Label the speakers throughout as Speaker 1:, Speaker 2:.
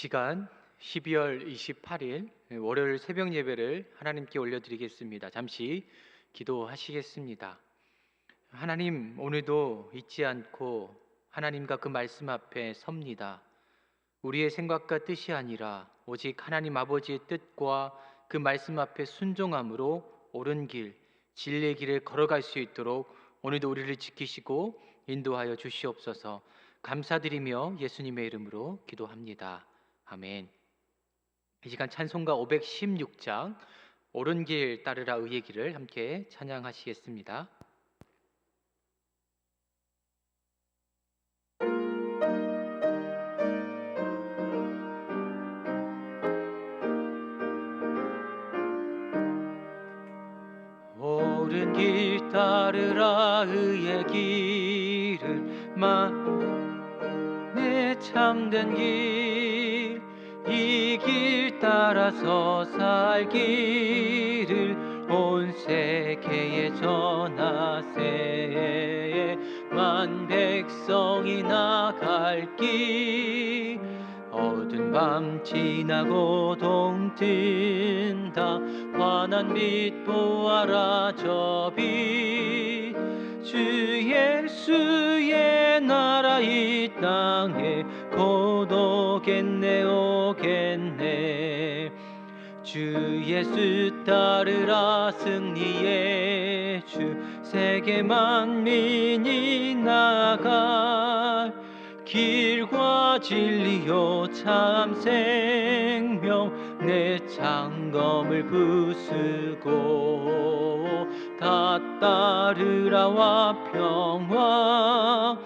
Speaker 1: 시간 12월 28일 월요일 새벽 예배를 하나님께 올려드리겠습니다. 잠시 기도하시겠습니다. 하나님, 오늘도 잊지 않고 하나님과 그 말씀 앞에 섭니다. 우리의 생각과 뜻이 아니라 오직 하나님 아버지의 뜻과 그 말씀 앞에 순종함으로 옳은 길, 진리의 길을 걸어갈 수 있도록 오늘도 우리를 지키시고 인도하여 주시옵소서. 감사드리며 예수님의 이름으로 기도합니다. 아멘. 이 시간 찬송가 516장 옳은 길 따르라 의의 길을 함께 찬양하시겠습니다. 옳은 길 따르라 의의 길을 내 참된 길, 이 길 따라서 살기를 온 세계에 전하세. 만 백성이 나갈 길, 어두운 밤 지나고 동뜬다. 환한 빛 보아라 저 빛, 주 예수의 나라 이 땅에 곧 오겠네 오겠네. 주 예수 따르라 승리의 주, 세계 만민이 나갈 길과 진리요 참 생명, 내 창검을 부수고 다 따르라와 평화.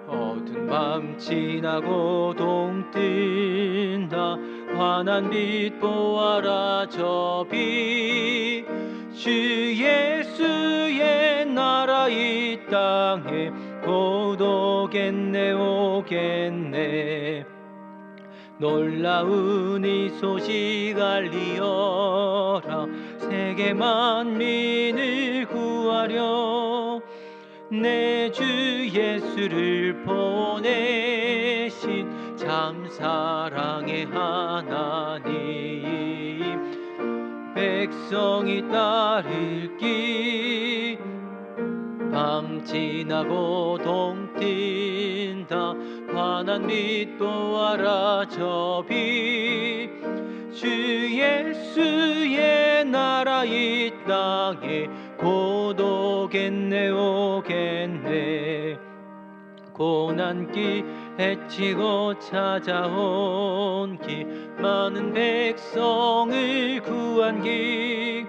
Speaker 1: 어두운 밤 지나고 동뜬다. 환한 빛 보아라 저 빛, 주 예수의 나라 이 땅에 곧 오겠네 오겠네. 놀라운 이 소식 알리어라, 세계 만민을 구하려 내 주 예수를 보내신 참 사랑의 하나님. 백성이 따를 길, 밤 지나고 동뜬다. 환한 빛 보아라 저 빛, 주 예수의 나라 이 땅에 곧 오겠네 오겠네. 고난길 헤치고 찾아온 길, 많은 백성을 구한 길,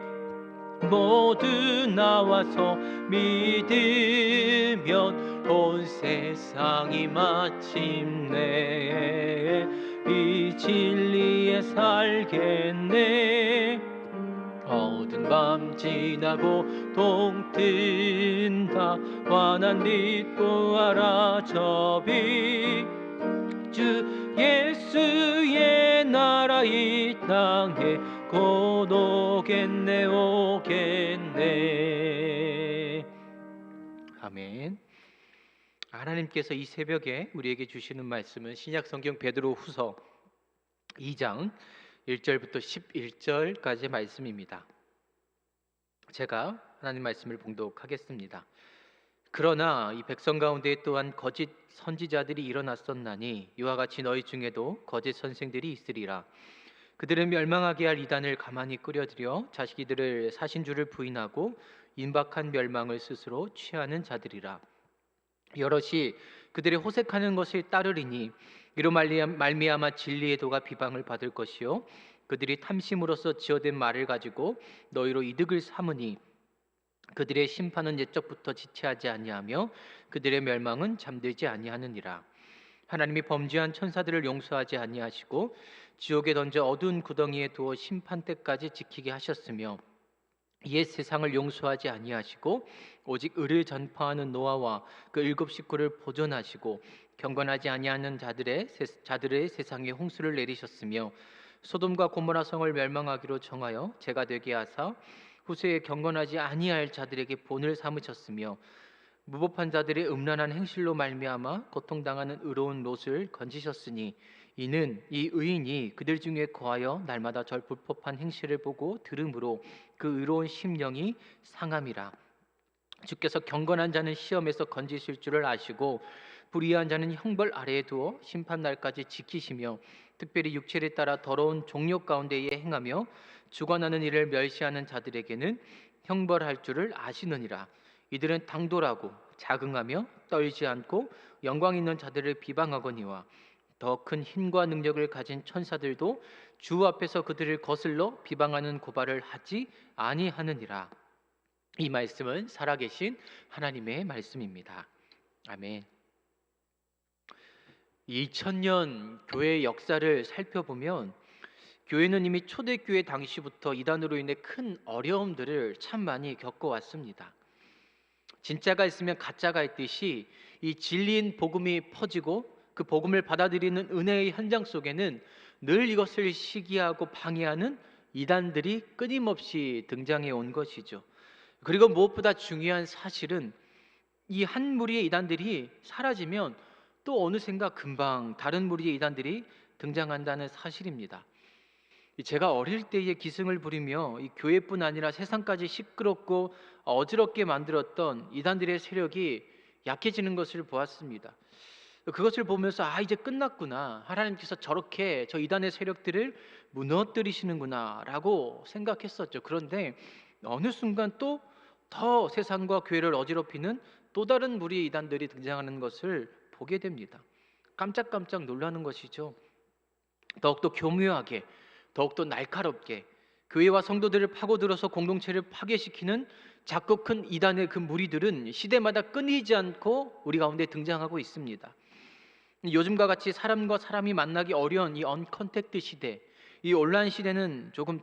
Speaker 1: 모두 나와서 믿으면 온 세상이 마침내 이 진리에 살겠네. 어두운 밤 지나고 동뜬다. 환한 빛 보아라 저 빛, 주 예수의 나라 이 땅에 곧 오겠네 오겠네. 아멘. 하나님께서 이 새벽에 우리에게 주시는 말씀은 신약성경 베드로후서 2장 1절부터 11절까지의 말씀입니다. 제가 하나님 말씀을 봉독하겠습니다. 그러나 이 백성 가운데 또한 거짓 선지자들이 일어났었나니 이와 같이 너희 중에도 거짓 선생들이 있으리라. 그들은 멸망하게 할 이단을 가만히 끌어들여 자기들을 사신 줄을 부인하고 임박한 멸망을 스스로 취하는 자들이라. 여럿이 그들의 호색하는 것을 따르리니 이로 말미암아 진리의 도가 비방을 받을 것이요 그들이 탐심으로써 지어낸 말을 가지고 너희로 이득을 삼으니 그들의 심판은 옛적부터 지체하지 아니하며 그들의 멸망은 잠들지 아니하느니라. 하나님이 범죄한 천사들을 용서하지 아니하시고 지옥에 던져 어두운 구덩이에 두어 심판 때까지 지키게 하셨으며 옛 세상을 용서하지 아니하시고 오직 의를 전파하는 노아와 그 7 식구를 보존하시고 경건하지 아니하는 자들의 세상에 홍수를 내리셨으며 소돔과 고모라 성을 멸망하기로 정하여 죄가 되게 하사 후세에 경건하지 아니할 자들에게 본을 삼으셨으며 무법한 자들의 음란한 행실로 말미암아 고통당하는 의로운 롯을 건지셨으니 이는 이 의인이 그들 중에 거하여 날마다 절 불법한 행실을 보고 들음으로 그 의로운 심령이 상함이라. 주께서 경건한 자는 시험에서 건지실 줄을 아시고 불의한 자는 형벌 아래에 두어 심판 날까지 지키시며 특별히 육체를 따라 더러운 종욕 가운데에 행하며 주관하는 일을 멸시하는 자들에게는 형벌할 줄을 아시느니라. 이들은 당돌하고 자긍하며 떨지 않고 영광 있는 자들을 비방하거니와 더 큰 힘과 능력을 가진 천사들도 주 앞에서 그들을 거슬러 비방하는 고발을 하지 아니하느니라. 이 말씀은 살아계신 하나님의 말씀입니다. 아멘. 2000년 교회 역사를 살펴보면 교회는 이미 초대교회 당시부터 이단으로 인해 큰 어려움들을 참 많이 겪어왔습니다. 진짜가 있으면 가짜가 있듯이 이 진리인 복음이 퍼지고 그 복음을 받아들이는 은혜의 현장 속에는 늘 이것을 시기하고 방해하는 이단들이 끊임없이 등장해 온 것이죠. 그리고 무엇보다 중요한 사실은 이 한 무리의 이단들이 사라지면 또 어느샌가 금방 다른 무리의 이단들이 등장한다는 사실입니다. 제가 어릴 때의 기승을 부리며 이 교회뿐 아니라 세상까지 시끄럽고 어지럽게 만들었던 이단들의 세력이 약해지는 것을 보았습니다. 그것을 보면서 이제 끝났구나, 하나님께서 저렇게 저 이단의 세력들을 무너뜨리시는구나 라고 생각했었죠. 그런데 어느 순간 또 더 세상과 교회를 어지럽히는 또 다른 무리의 이단들이 등장하는 것을 보게 됩니다. 깜짝깜짝 놀라는 것이죠. 더욱더 교묘하게, 더욱더 날카롭게 교회와 성도들을 파고들어서 공동체를 파괴시키는 작고 큰 이단의 그 무리들은 시대마다 끊이지 않고 우리 가운데 등장하고 있습니다. 요즘과 같이 사람과 사람이 만나기 어려운 이 언컨택트 시대, 이 온라인 시대는 조금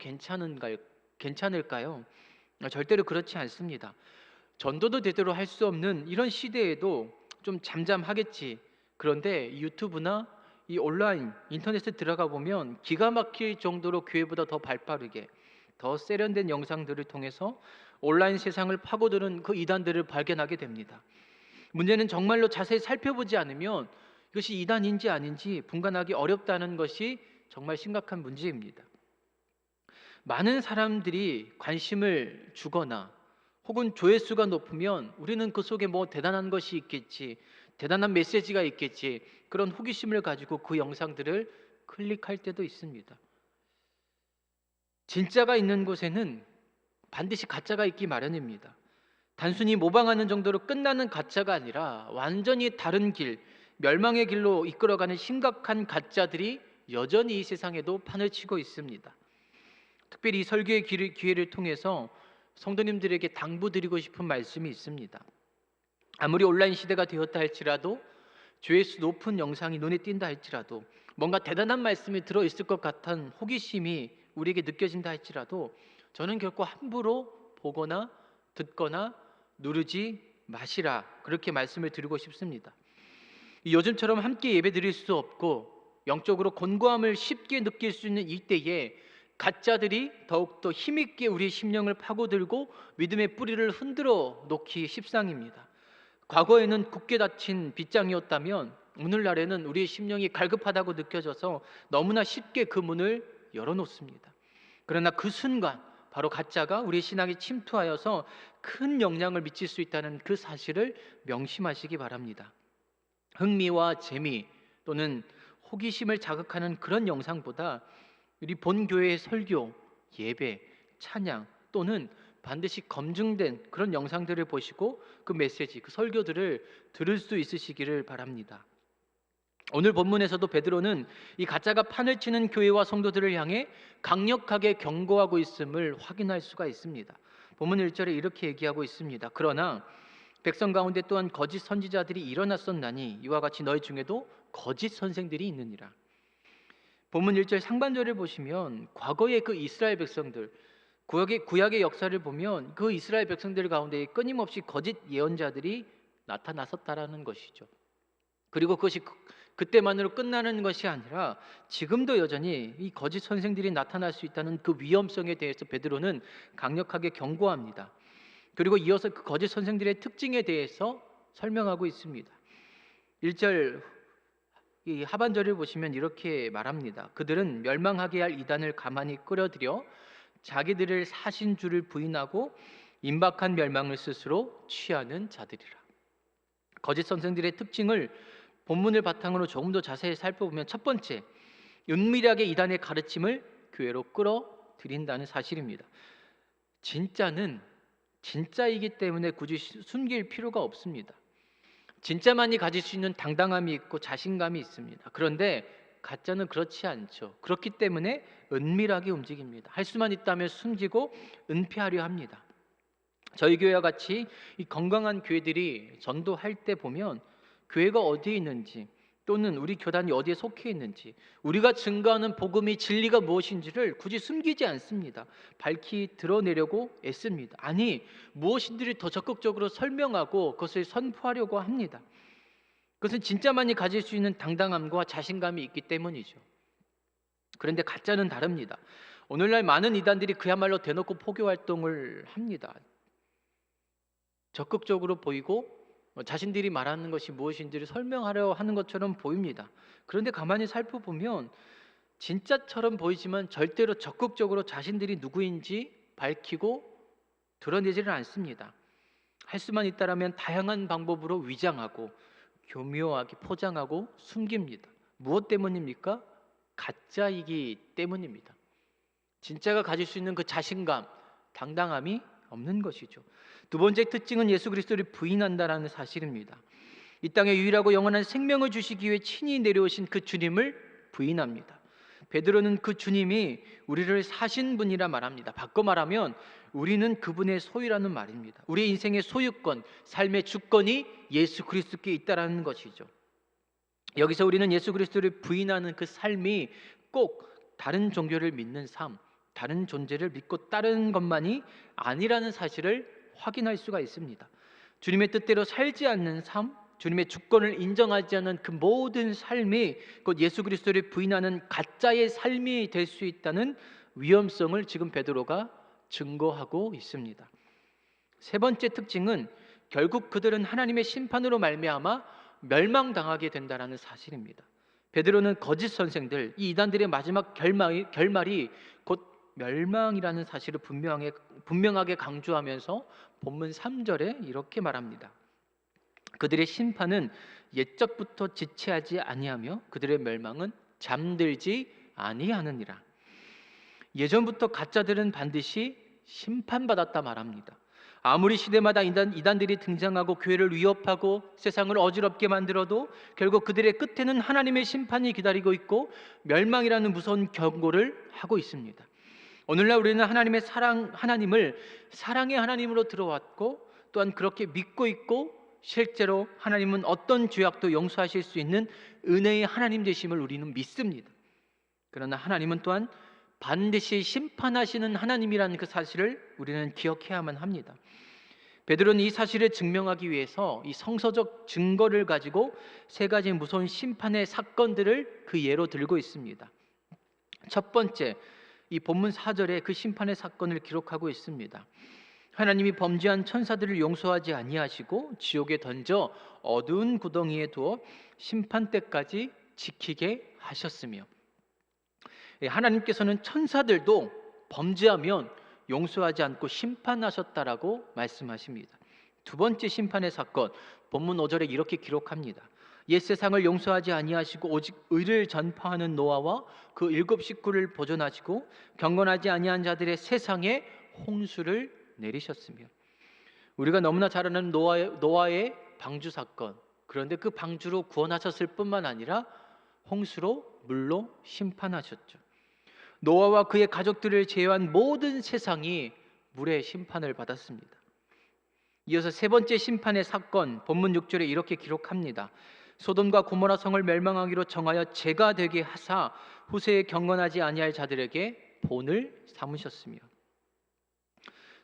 Speaker 1: 괜찮을까요? 절대로 그렇지 않습니다. 전도도 제대로 할 수 없는 이런 시대에도 좀 잠잠하겠지. 그런데 유튜브나 이 온라인 인터넷에 들어가 보면 기가 막힐 정도로 교회보다 더 발빠르게, 더 세련된 영상들을 통해서 온라인 세상을 파고드는 그 이단들을 발견하게 됩니다. 문제는 정말로 자세히 살펴보지 않으면 이것이 이단인지 아닌지 분간하기 어렵다는 것이 정말 심각한 문제입니다. 많은 사람들이 관심을 주거나 혹은 조회수가 높으면 우리는 그 속에 뭐 대단한 것이 있겠지, 대단한 메시지가 있겠지, 그런 호기심을 가지고 그 영상들을 클릭할 때도 있습니다. 진짜가 있는 곳에는 반드시 가짜가 있기 마련입니다. 단순히 모방하는 정도로 끝나는 가짜가 아니라 완전히 다른 길, 멸망의 길로 이끌어가는 심각한 가짜들이 여전히 이 세상에도 판을 치고 있습니다. 특별히 이 설교의 기회를 통해서 성도님들에게 당부드리고 싶은 말씀이 있습니다. 아무리 온라인 시대가 되었다 할지라도, 조회수 높은 영상이 눈에 띈다 할지라도, 뭔가 대단한 말씀이 들어있을 것 같은 호기심이 우리에게 느껴진다 할지라도 저는 결코 함부로 보거나 듣거나 누르지 마시라, 그렇게 말씀을 드리고 싶습니다. 요즘처럼 함께 예배 드릴 수 없고 영적으로 곤고함을 쉽게 느낄 수 있는 이때에 가짜들이 더욱더 힘있게 우리의 심령을 파고들고 믿음의 뿌리를 흔들어 놓기 십상입니다. 과거에는 굳게 닫힌 빗장이었다면 오늘날에는 우리의 심령이 갈급하다고 느껴져서 너무나 쉽게 그 문을 열어놓습니다. 그러나 그 순간 바로 가짜가 우리의 신앙에 침투하여서 큰 영향을 미칠 수 있다는 그 사실을 명심하시기 바랍니다. 흥미와 재미 또는 호기심을 자극하는 그런 영상보다 우리 본 교회의 설교, 예배, 찬양 또는 반드시 검증된 그런 영상들을 보시고 그 메시지, 그 설교들을 들을 수 있으시기를 바랍니다. 오늘 본문에서도 베드로는 이 가짜가 판을 치는 교회와 성도들을 향해 강력하게 경고하고 있음을 확인할 수가 있습니다. 본문 1절에 이렇게 얘기하고 있습니다. 그러나 백성 가운데 또한 거짓 선지자들이 일어났었나니 이와 같이 너희 중에도 거짓 선생들이 있느니라. 본문 1절 상반절을 보시면 과거의 그 이스라엘 백성들, 구약의 역사를 보면 그 이스라엘 백성들 가운데 끊임없이 거짓 예언자들이 나타났었다라는 것이죠. 그리고 그것이 그때만으로 끝나는 것이 아니라 지금도 여전히 이 거짓 선생들이 나타날 수 있다는 그 위험성에 대해서 베드로는 강력하게 경고합니다. 그리고 이어서 그 거짓 선생들의 특징에 대해서 설명하고 있습니다. 1절 이 하반절을 보시면 이렇게 말합니다. 그들은 멸망하게 할 이단을 가만히 끌어들여 자기들을 사신 줄을 부인하고 임박한 멸망을 스스로 취하는 자들이라. 거짓 선생들의 특징을 본문을 바탕으로 조금 더 자세히 살펴보면, 첫 번째, 은밀하게 이단의 가르침을 교회로 끌어들인다는 사실입니다. 진짜는 진짜이기 때문에 굳이 숨길 필요가 없습니다. 진짜만이 가질 수 있는 당당함이 있고 자신감이 있습니다. 그런데 가짜는 그렇지 않죠. 그렇기 때문에 은밀하게 움직입니다. 할 수만 있다면 숨기고 은폐하려 합니다. 저희 교회와 같이 이 건강한 교회들이 전도할 때 보면 교회가 어디에 있는지, 또는 우리 교단이 어디에 속해 있는지, 우리가 증거하는 복음의 진리가 무엇인지를 굳이 숨기지 않습니다. 밝히 드러내려고 애씁니다. 아니, 무엇인지를 더 적극적으로 설명하고 그것을 선포하려고 합니다. 그것은 진짜만이 가질 수 있는 당당함과 자신감이 있기 때문이죠. 그런데 가짜는 다릅니다. 오늘날 많은 이단들이 그야말로 대놓고 포교 활동을 합니다. 적극적으로 보이고 자신들이 말하는 것이 무엇인지를 설명하려 하는 것처럼 보입니다. 그런데 가만히 살펴보면 진짜처럼 보이지만 절대로 적극적으로 자신들이 누구인지 밝히고 드러내지는 않습니다. 할 수만 있다라면 다양한 방법으로 위장하고 교묘하게 포장하고 숨깁니다. 무엇 때문입니까? 가짜이기 때문입니다. 진짜가 가질 수 있는 그 자신감, 당당함이 없는 것이죠. 두 번째 특징은 예수 그리스도를 부인한다라는 사실입니다. 이 땅에 유일하고 영원한 생명을 주시기 위해 친히 내려오신 그 주님을 부인합니다. 베드로는 그 주님이 우리를 사신 분이라 말합니다. 바꿔 말하면 우리는 그분의 소유라는 말입니다. 우리 인생의 소유권, 삶의 주권이 예수 그리스도께 있다라는 것이죠. 여기서 우리는 예수 그리스도를 부인하는 그 삶이 꼭 다른 종교를 믿는 삶, 다른 존재를 믿고 따르는 것만이 아니라는 사실을 확인할 수가 있습니다. 주님의 뜻대로 살지 않는 삶, 주님의 주권을 인정하지 않는 그 모든 삶이 곧 예수 그리스도를 부인하는 가짜의 삶이 될 수 있다는 위험성을 지금 베드로가 증거하고 있습니다. 세 번째 특징은 결국 그들은 하나님의 심판으로 말미암아 멸망당하게 된다는 사실입니다. 베드로는 거짓 선생들, 이 이단들의 마지막 결말이 곧 멸망이라는 사실을 분명하게 강조하면서 본문 3절에 이렇게 말합니다. 그들의 심판은 옛적부터 지체하지 아니하며 그들의 멸망은 잠들지 아니하느니라. 예전부터 가짜들은 반드시 심판받았다 말합니다. 아무리 시대마다 이단들이 등장하고 교회를 위협하고 세상을 어지럽게 만들어도 결국 그들의 끝에는 하나님의 심판이 기다리고 있고 멸망이라는 무서운 경고를 하고 있습니다. 오늘날 우리는 하나님을 사랑의 하나님으로 들어왔고 또한 그렇게 믿고 있고 실제로 하나님은 어떤 죄악도 용서하실 수 있는 은혜의 하나님 되심을 우리는 믿습니다. 그러나 하나님은 또한 반드시 심판하시는 하나님이라는 그 사실을 우리는 기억해야만 합니다. 베드로는 이 사실을 증명하기 위해서 이 성서적 증거를 가지고 세 가지 무서운 심판의 사건들을 그 예로 들고 있습니다. 첫 번째, 이 본문 4절에 그 심판의 사건을 기록하고 있습니다. 하나님이 범죄한 천사들을 용서하지 아니하시고 지옥에 던져 어두운 구덩이에 두어 심판 때까지 지키게 하셨으며, 하나님께서는 천사들도 범죄하면 용서하지 않고 심판하셨다라고 말씀하십니다. 두 번째 심판의 사건, 본문 5절에 이렇게 기록합니다. 옛 세상을 용서하지 아니하시고 오직 의를 전파하는 노아와 그 7 식구를 보존하시고 경건하지 아니한 자들의 세상에 홍수를 내리셨으며. 우리가 너무나 잘 아는 노아의 방주 사건, 그런데 그 방주로 구원하셨을 뿐만 아니라 홍수로 물로 심판하셨죠. 노아와 그의 가족들을 제외한 모든 세상이 물의 심판을 받았습니다. 이어서 세 번째 심판의 사건, 본문 6절에 이렇게 기록합니다. 소돔과 고모라 성을 멸망하기로 정하여 죄가 되게 하사 후세에 경건하지 아니할 자들에게 본을 삼으셨으며.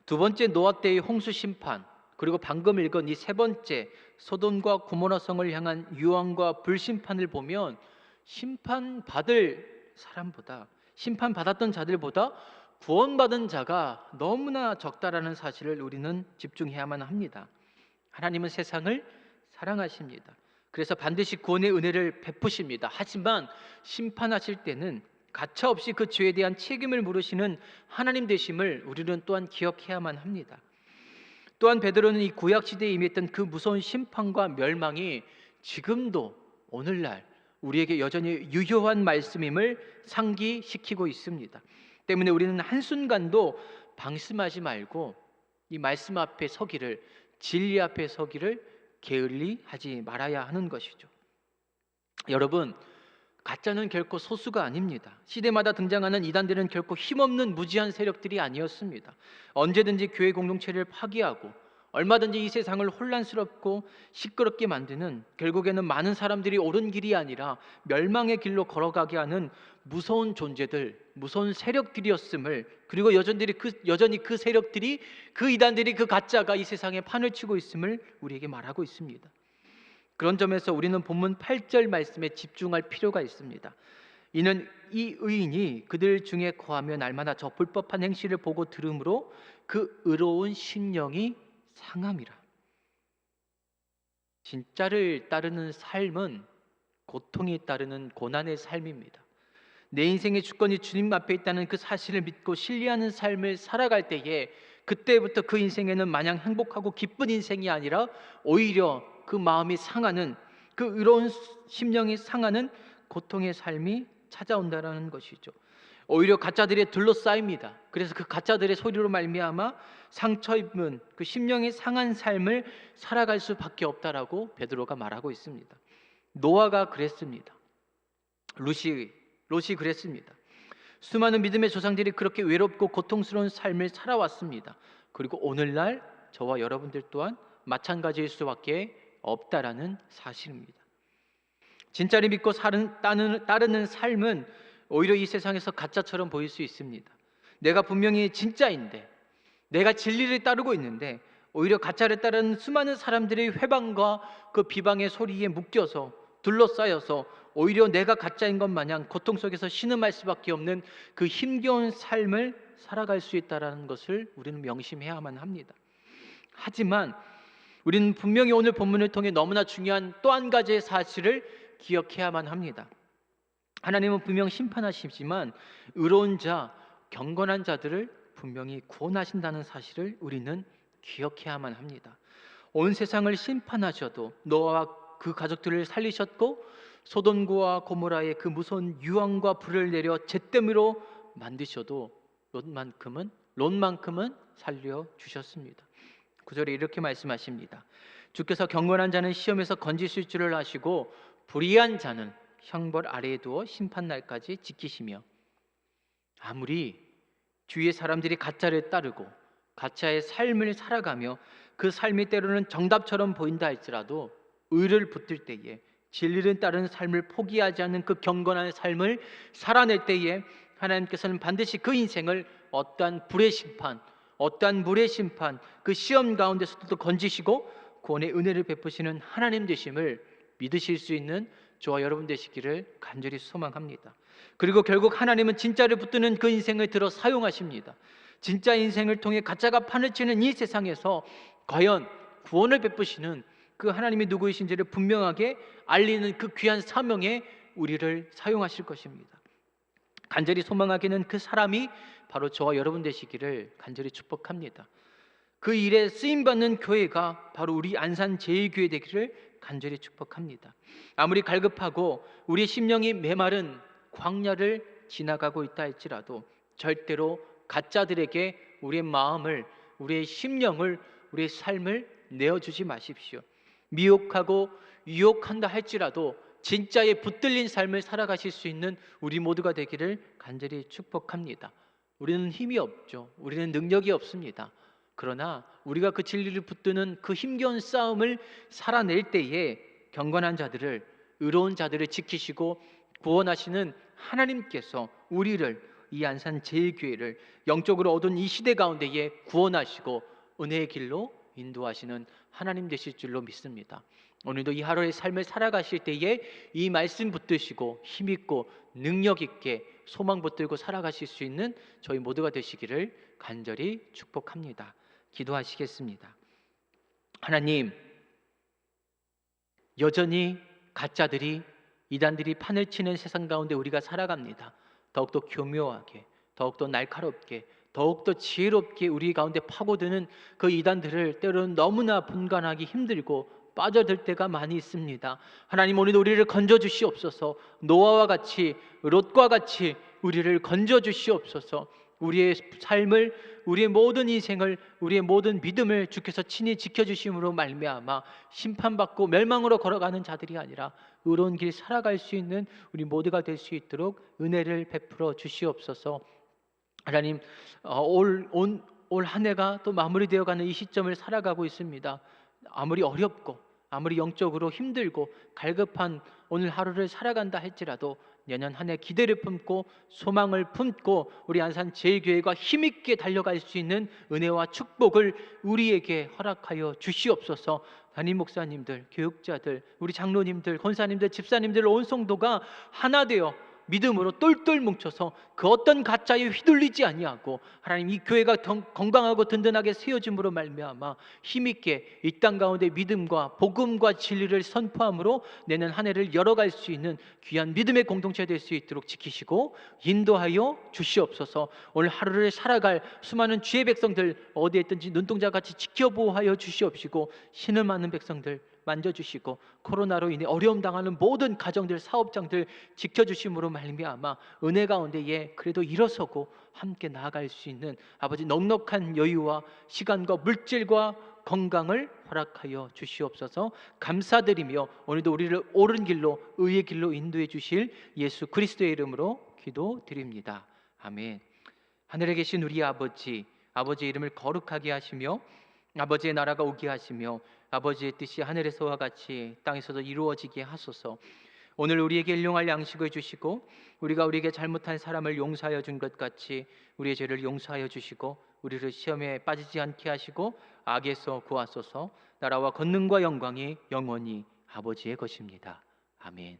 Speaker 1: 두 번째 노아 때의 홍수 심판, 그리고 방금 읽은 이 세 번째 소돔과 고모라 성을 향한 유황과 불심판을 보면 심판받을 사람보다, 심판받았던 자들보다 구원받은 자가 너무나 적다라는 사실을 우리는 집중해야만 합니다. 하나님은 세상을 사랑하십니다. 그래서 반드시 구원의 은혜를 베푸십니다. 하지만 심판하실 때는 가차없이 그 죄에 대한 책임을 물으시는 하나님 되심을 우리는 또한 기억해야만 합니다. 또한 베드로는 이 구약 시대에 임했던 그 무서운 심판과 멸망이 지금도 오늘날 우리에게 여전히 유효한 말씀임을 상기시키고 있습니다. 때문에 우리는 한순간도 방심하지 말고 이 말씀 앞에 서기를, 진리 앞에 서기를 게을리하지 말아야 하는 것이죠. 여러분, 가짜는 결코 소수가 아닙니다. 시대마다 등장하는 이단들은 결코 힘없는 무지한 세력들이 아니었습니다. 언제든지 교회 공동체를 파괴하고 얼마든지 이 세상을 혼란스럽고 시끄럽게 만드는, 결국에는 많은 사람들이 옳은 길이 아니라 멸망의 길로 걸어가게 하는 무서운 존재들, 무서운 세력들이었음을, 그리고 여전히 그 세력들이, 그 이단들이, 그 가짜가 이 세상에 판을 치고 있음을 우리에게 말하고 있습니다. 그런 점에서 우리는 본문 8절 말씀에 집중할 필요가 있습니다. 이는 이 의인이 그들 중에 거하며 날마다 저 불법한 행실을 보고 들음으로 그 의로운 심령이 상함이라. 진짜를 따르는 삶은 고통이 따르는 고난의 삶입니다. 내 인생의 주권이 주님 앞에 있다는 그 사실을 믿고 신뢰하는 삶을 살아갈 때에, 그때부터 그 인생에는 마냥 행복하고 기쁜 인생이 아니라 오히려 그 마음이 상하는, 그 의로운 심령이 상하는 고통의 삶이 찾아온다라는 것이죠. 오히려 가짜들에 둘러싸입니다. 그래서 그 가짜들의 소리로 말미암아 상처 입은 그 심령이 상한 삶을 살아갈 수밖에 없다라고 베드로가 말하고 있습니다. 노아가 그랬습니다. 롯이 그랬습니다. 수많은 믿음의 조상들이 그렇게 외롭고 고통스러운 삶을 살아왔습니다. 그리고 오늘날 저와 여러분들 또한 마찬가지일 수밖에 없다라는 사실입니다. 진짜를 믿고 따르는 삶은 오히려 이 세상에서 가짜처럼 보일 수 있습니다. 내가 분명히 진짜인데, 내가 진리를 따르고 있는데 오히려 가짜를 따르는 수많은 사람들의 회방과 그 비방의 소리에 묶여서 둘러싸여서 오히려 내가 가짜인 것 마냥 고통 속에서 신음할 수밖에 없는 그 힘겨운 삶을 살아갈 수 있다는 것을 우리는 명심해야만 합니다. 하지만 우리는 분명히 오늘 본문을 통해 너무나 중요한 또 한 가지의 사실을 기억해야만 합니다. 하나님은 분명 심판하시지만 의로운 자, 경건한 자들을 분명히 구원하신다는 사실을 우리는 기억해야만 합니다. 온 세상을 심판하셔도 노아와 그 가족들을 살리셨고, 소돔과 고모라의 그 무서운 유황과 불을 내려 잿더미로 만드셔도 롯만큼은 살려주셨습니다. 9절에 이렇게 말씀하십니다. 주께서 경건한 자는 시험에서 건지실 줄을 아시고 불의한 자는 형벌 아래에 두어 심판날까지 지키시며. 아무리 주위의 사람들이 가짜를 따르고 가짜의 삶을 살아가며 그 삶이 때로는 정답처럼 보인다 할지라도 의를 붙들 때에, 진리를 따르는 삶을 포기하지 않는 그 경건한 삶을 살아낼 때에 하나님께서는 반드시 그 인생을 어떠한 불의 심판, 어떠한 물의 심판, 그 시험 가운데서도 건지시고 구원의 은혜를 베푸시는 하나님 되심을 믿으실 수 있는 저와 여러분 되시기를 간절히 소망합니다. 그리고 결국 하나님은 진짜를 붙드는 그 인생을 들어 사용하십니다. 진짜 인생을 통해 가짜가 판을 치는 이 세상에서 과연 구원을 베푸시는 그 하나님이 누구이신지를 분명하게 알리는 그 귀한 사명에 우리를 사용하실 것입니다. 간절히 소망하기는 그 사람이 바로 저와 여러분 되시기를 간절히 축복합니다. 그 일에 쓰임받는 교회가 바로 우리 안산 제1교회 되기를 간절히 축복합니다. 아무리 갈급하고 우리 심령이 메마른 광야를 지나가고 있다 할지라도 절대로 가짜들에게 우리의 마음을, 우리의 심령을, 우리의 삶을 내어주지 마십시오. 미혹하고 유혹한다 할지라도 진짜에 붙들린 삶을 살아가실 수 있는 우리 모두가 되기를 간절히 축복합니다. 우리는 힘이 없죠. 우리는 능력이 없습니다. 그러나 우리가 그 진리를 붙드는 그 힘겨운 싸움을 살아낼 때에 경건한 자들을, 의로운 자들을 지키시고 구원하시는 하나님께서 우리를, 이 안산 제1교회를 영적으로 어두운 이 시대 가운데에 구원하시고 은혜의 길로 인도하시는 하나님 되실 줄로 믿습니다. 오늘도 이 하루의 삶을 살아가실 때에 이 말씀 붙드시고 힘있고 능력 있게 소망 붙들고 살아가실 수 있는 저희 모두가 되시기를 간절히 축복합니다. 기도하시겠습니다. 하나님, 여전히 가짜들이 이단들이 판을 치는 세상 가운데 우리가 살아갑니다. 더욱더 교묘하게, 더욱더 날카롭게, 더욱더 지혜롭게 우리 가운데 파고드는 그 이단들을 때로는 너무나 분간하기 힘들고 빠져들 때가 많이 있습니다. 하나님, 오늘도 우리를 건져 주시옵소서. 노아와 같이, 롯과 같이 우리를 건져 주시옵소서. 우리의 삶을, 우리의 모든 인생을, 우리의 모든 믿음을 주께서 친히 지켜주심으로 말미암아 심판받고 멸망으로 걸어가는 자들이 아니라 의로운 길 살아갈 수 있는 우리 모두가 될 수 있도록 은혜를 베풀어 주시옵소서. 하나님, 올 한 해가 또 마무리되어가는 이 시점을 살아가고 있습니다. 아무리 어렵고 아무리 영적으로 힘들고 갈급한 오늘 하루를 살아간다 할지라도 내년 한 해 기대를 품고 소망을 품고 우리 안산 제일교회가 힘있게 달려갈 수 있는 은혜와 축복을 우리에게 허락하여 주시옵소서. 담임 목사님들, 교육자들, 우리 장로님들, 권사님들, 집사님들, 온 성도가 하나 되어 믿음으로 똘똘 뭉쳐서 그 어떤 가짜에 휘둘리지 아니하고 하나님, 이 교회가 건강하고 든든하게 세워짐으로 말미암아 힘있게 이 땅 가운데 믿음과 복음과 진리를 선포함으로 내년 한 해를 열어갈 수 있는 귀한 믿음의 공동체 될 수 있도록 지키시고 인도하여 주시옵소서. 오늘 하루를 살아갈 수많은 주의 백성들 어디에 있든지 눈동자같이 지켜보호하여 주시옵시고 신음하는 백성들 만져주시고 코로나로 인해 어려움 당하는 모든 가정들, 사업장들 지켜주심으로 말미암아 은혜 가운데 그래도 일어서고 함께 나아갈 수 있는 아버지 넉넉한 여유와 시간과 물질과 건강을 허락하여 주시옵소서. 감사드리며 오늘도 우리를 옳은 길로, 의의 길로 인도해 주실 예수 그리스도의 이름으로 기도드립니다. 아멘. 하늘에 계신 우리 아버지, 아버지의 이름을 거룩하게 하시며 아버지의 나라가 오게 하시며 아버지의 뜻이 하늘에서와 같이 땅에서도 이루어지게 하소서. 오늘 우리에게 일용할 양식을 주시고 우리가 우리에게 잘못한 사람을 용서하여 준 것 같이 우리의 죄를 용서하여 주시고 우리를 시험에 빠지지 않게 하시고 악에서 구하소서. 나라와 권능과 영광이 영원히 아버지의 것입니다. 아멘.